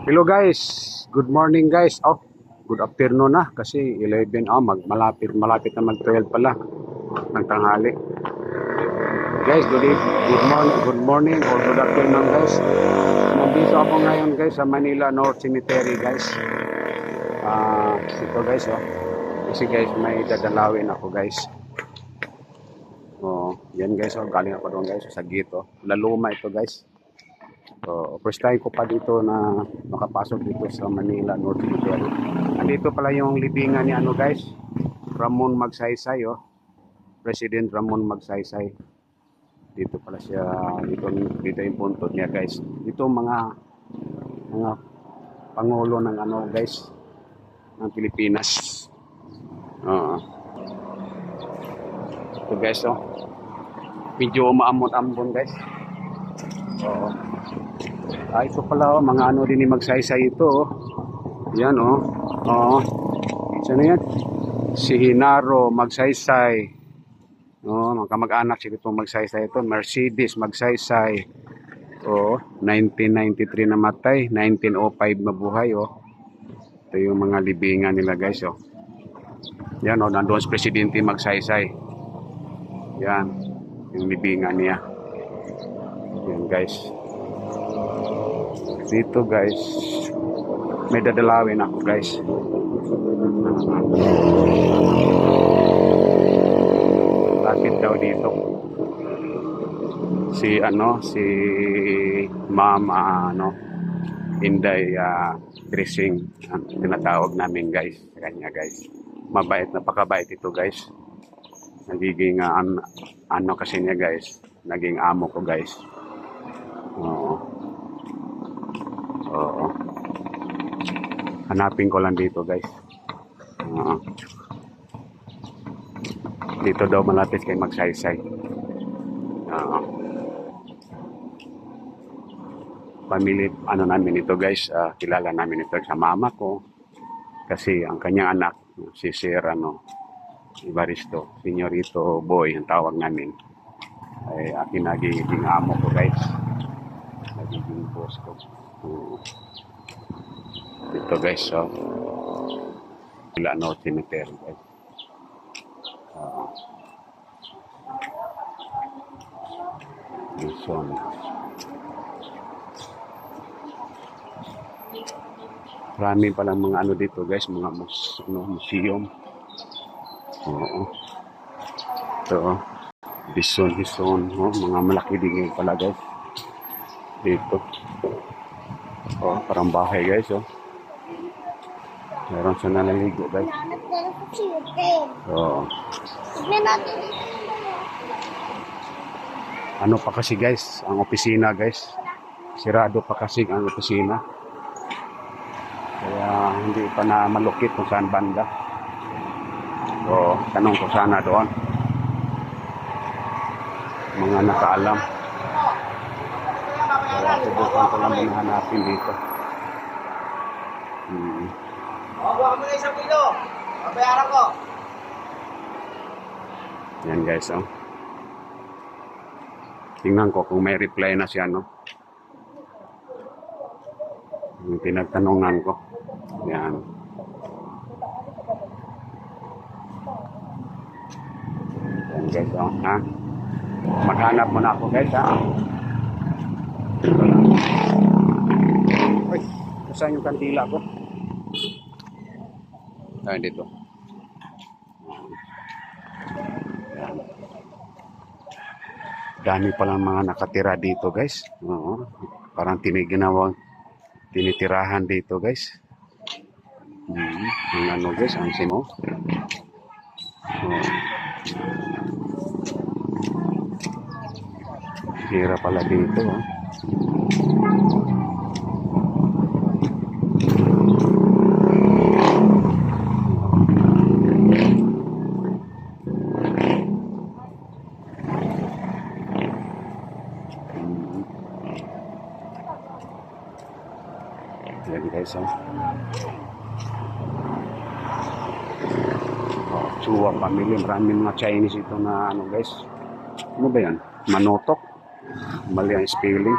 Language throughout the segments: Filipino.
Hello guys, good morning guys. Good afternoon na kasi 11 malapit na mag 12 pala ng tanghali. Guys, good morning or good afternoon guys. Nandito ako ngayon guys sa Manila North Cemetery guys. Ito guys Kasi guys may dadalawin ako guys. Yan guys galing ako doon guys sa Gito. Laluma ito guys. So, first time ko pa dito na makapasok dito sa Manila North Cemetery. Andito pala yung libingan ni guys, Ramon Magsaysay President Ramon Magsaysay. Dito pala siya, dito yung punto niya guys. Dito mga pangulo ng guys, ng Pilipinas. Ito guys medyo maamon-ambon guys. Ito pala mga din ni Magsaysay ito Yan Sino yan? Si Hinaro Magsaysay. Mga kamag-anak si itong Magsaysay ito. Mercedes Magsaysay. 1993 namatay, 1905 mabuhay Ito yung mga libingan nila guys Yan nandoon si Presidente Magsaysay. Yan yung libingan niya. Yan guys. Dito guys may dadalawin ako guys. Lapit daw dito si Ma'am Inday Dressing ang tinatawag namin guys sa kanya guys. Mabait, napakabait ito guys. Nagiging kasi niya guys, naging amo ko guys. Hanapin ko lang dito guys. Dito daw malapit kay Magsaysay. Family namin ito guys, kilala namin ito sa mama ko kasi ang kanyang anak si Sir Ibaristo, Senyorito Boy ang tawag namin, ay akin nagiging amo ko guys, nagiging boss ko. Ito guys Manila Cemetery guys. Luzon. Marami palang mga dito guys, mga museum. Ito Bison, mga malaki din pala guys dito. Parang bahay guys meron siya naliligo guys. Pa kasi guys ang opisina guys, sirado pa kasi ang opisina, kaya hindi pa na malukit kung saan banda. Tanong ko sana doon mga nakaalam, kaya subukan ko lang hanapin dito. Huwag mo na 1 kilo. Babayaran ko. Yan guys tingnan ko kung may reply na siya yung pinagtanungan ko. Yan. Yan guys maghanap muna ako guys Uy, saan yung kandila ko? Dito. Yan. Dami palang mga nakatira dito guys. Parang tinitirahan dito guys. Yung guys, ang sino. Hira pala dito Yan guys Chua family, maraming mga Chinese ito na guys. Ano ba yan? Manotok. Mali ang spelling.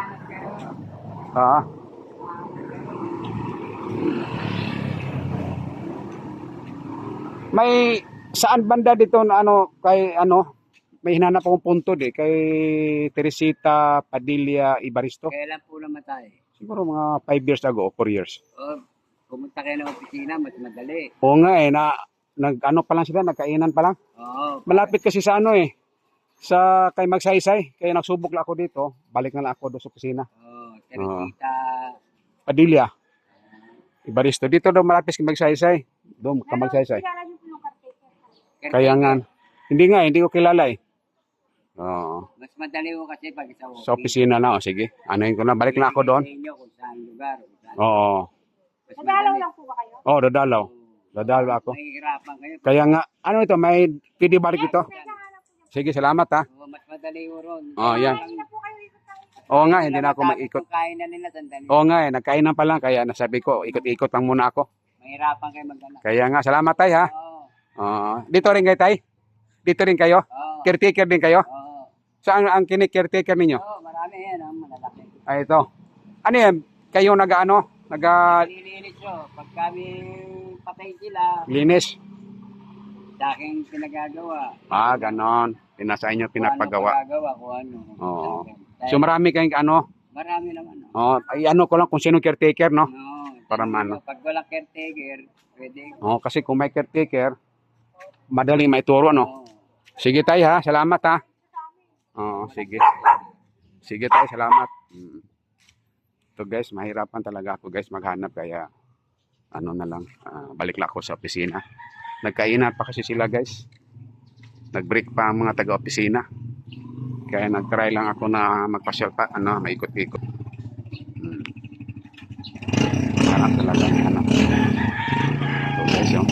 May saan banda dito na ano kay ano may hinanap akong punto kay Teresita Padilla Ibaristo. Kailan po namatay? Siguro mga 5 years ago o 4 years. Oh, pumunta kayo ng opisina, mas madali. Oo nga nag ano pa lang sila, nagkainan pa lang. Oo. Malapit kasi sa ano sa kay Magsaysay. Kaya nagsubok lang ako dito, balik na lang ako doon sa opisina. Oo, Teresita. Padilla Ibaristo. Dito daw malapit kay Magsaysay. Doon ka Magsaysay. Kaya nga, hindi ko kilala Oo. Mas madali ko kasi pag Sa opisina na, sige. Anuhin ko na, balik na ako doon. Sa inyo kung saan lugar. Kung saan. Oo. Mas Nadalaw madali. lang po ba kayo? Oo, dadalaw. Dadalaw ako. Mahihirapan kayo. Kaya nga, ano ito, may PD balik ito. Sige, salamat ha. Oo, mas madali ko ron. Oo, yan. Hindi na po kayo ikot ng Oo nga, hindi na ako maikot. Kung kain na nila, sandali. Oo nga, nagkainan pa lang, kaya nasabi ko, ikot-ikot lang muna ako. Mahirapan kayo mag-anak. Kaya nga, salamat tay ha. Oo. Dito rin kayo tay? Dito rin kayo? Oo. Caretaker din kayo? Oo. Saan ang kinik-caretaker ninyo? Oo, marami yan. Ang malalaki. Ay, ito. Ano yan? Kayo nag-ano? Nililinis nyo. Pag kami patay sila, Nag-linis? sa aking pinagagawa. Ganon. Pinasa inyo pinapagawa. Pinagagawa kung ano. Oo. Dahil So marami kayong ano? marami naman. Ay ano ko lang kung sino caretaker, no? No, Para mano. pag walang caretaker, pwede. Kasi kung may caretaker, madaling maituro, no? Oo. Sige tayo ha, salamat ha. Sige. Sige tayo, salamat. Ito guys, mahirapan talaga ako guys maghanap kaya ano na lang, balik lang ako sa opisina. Nagkainan pa kasi sila guys. Nag-break pa ang mga taga-opisina. Kaya nag-try lang ako na magpasyal pa, maikot-ikot. Hanap talaga, hanap. Ito guys, yung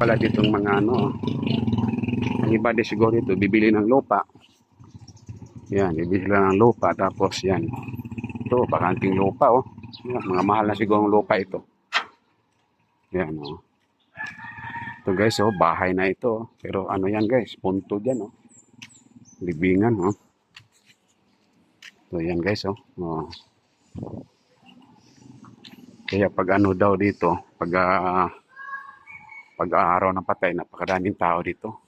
pala ditong mga ang iba din siguro ito, bibili ng lupa. Yan, bibili lang ng lupa. Tapos yan, ito, bakanting lupa Yan, mga mahal na siguro ang lupa ito. Yan Ito guys, bahay na ito. Pero ano yan guys, punto dyan libingan Ito yan guys Kaya pag ano daw dito, pag-araw ng patay, napakadaming tao dito.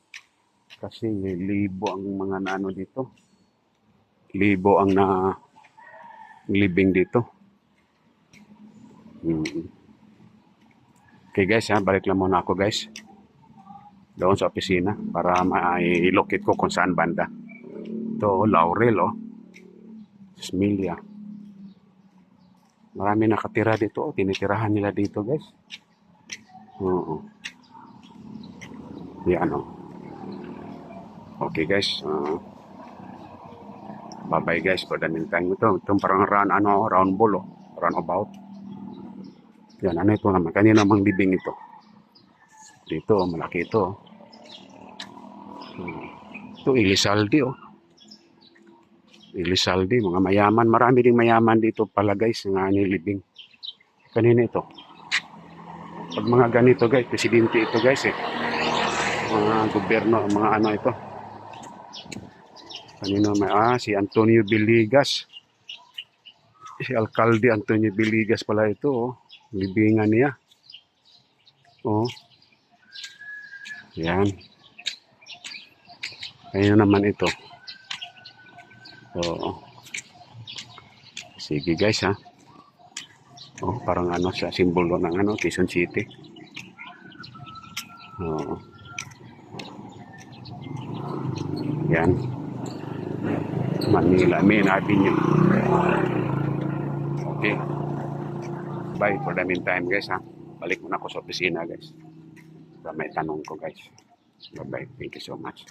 Kasi libo ang mga naano dito. Libo ang living dito. Okay guys, balik lang muna ako guys. Doon sa opisina para ma-locate ko kung saan banda. Ito, Laurel Smilia. Marami nakatira dito. Tinitirahan nila dito guys. Oo. Yan Okay guys. Bye-bye guys for the meantime. Itong parang round ball roundabout. Yan, ano ito naman? Kanina namang libing ito. Dito, malaki ito. Ito, Elizalde Elizalde, mga mayaman. Marami ding mayaman dito pala guys, nga nilibing. Kanina ito. Pag mga ganito guys, presidente ito guys mga gobyerno, mga ito. Kanina may, si Antonio Villegas. Si Alcalde Antonio Villegas pala ito libingan niya. Yan. Ayun naman ito. Sige guys ha. Parang sa simbolo ng Quezon City. Yan. Manila Main Avenue. Okay. Bye for the meantime guys ha. Balik muna ako sa opisina guys. May tanong ko guys. Bye bye. Thank you so much.